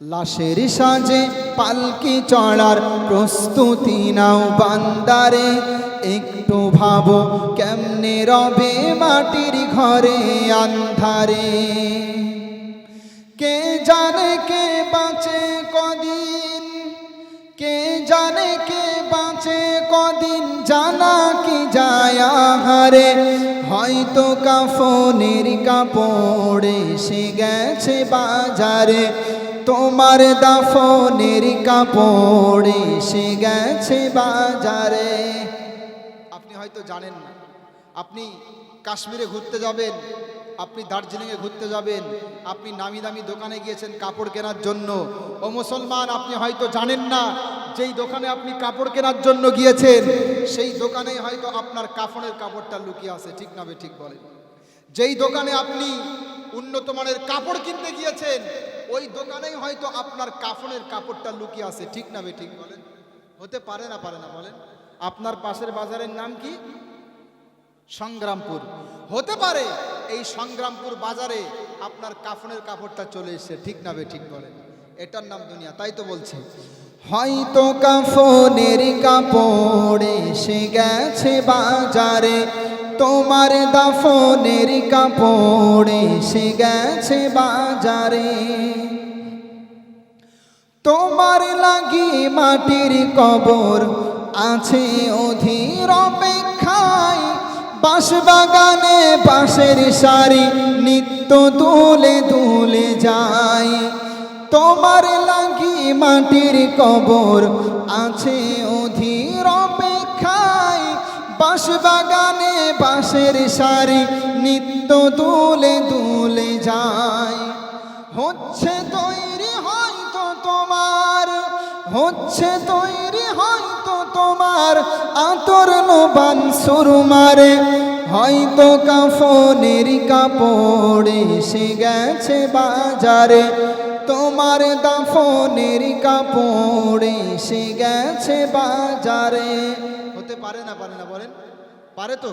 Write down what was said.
লাশের সাজে পালকি চড়ার প্রস্তুতি নাও বান্দারে, একটু ভাবো কেমনে রবে মাটির ঘরে আন্ধারে। কে জানে কে বাঁচে কদিন, কে জানে কে বাঁচে কদিন, জানা কি যায় আহারে। হয়তো কাফনের কাপড় এসে গেছে বাজারে, তোমার দাফনের কাপড় এসে গেছে বাজারে। আপনি হয়তো জানেন না, আপনি কাশ্মীরে ঘুরতে যাবেন, আপনি দার্জিলিংয়ে ঘুরতে যাবেন, আপনি নামি দামি দোকানে গিয়েছেন কাপড় কেনার জন্য। ও মুসলমান, আপনি হয়তো জানেন না যেই দোকানে আপনি কাপড় কেনার জন্য গিয়েছেন সেই দোকানে হয়তো আপনার কাফনের কাপড়টা লুকিয়ে আছে। ঠিক না ঠিক বলেন? যেই দোকানে আপনি উন্নত মানের কাপড় কিনতে গিয়েছেন ওই দোকানেই হয়তো আপনার কাফনের কাপড়টা লুকিয়ে আছে। ঠিক না ঠিক বলেন? হতে পারে না বলেন? আপনার পাশের বাজারের নাম কি? সংগ্রামপুর। হতে পারে এই সংগ্রামপুর বাজারে আপনার কাফনের কাপড়টা চলে এসেছে। ঠিক না ঠিক বলেন? এটার নাম দুনিয়া। তাই তো বলছে, হয়তো কাফনের কাপড় এসে গেছে বাজারে, তোমার দাফনের কাপড় এসে গেছে বাজারে। তোমার লাগি মাটির কবর আছে অধীর অপেক্ষায়, বাঁশ বাগানে বাঁশের সারি নিত্য দুলে দুলে যায়। তোমার লাগি মাটির কবর আছে অধীর অপেক্ষায়, বাঁশ বাগানে বাঁশের সারি নিত্য দুলে দুলে যায়। হচ্ছে তৈরি হয়তো তোমার, হচ্ছে তৈরি হয়তো তোমার আতর লোবান সুরমারে। হয়তো কাফনের কাপড় এসে গেছে বাজারে, তোমার দাফনের কাপড় এসে গেছে বাজারে। হতে পারে না বলেন? পারে তো?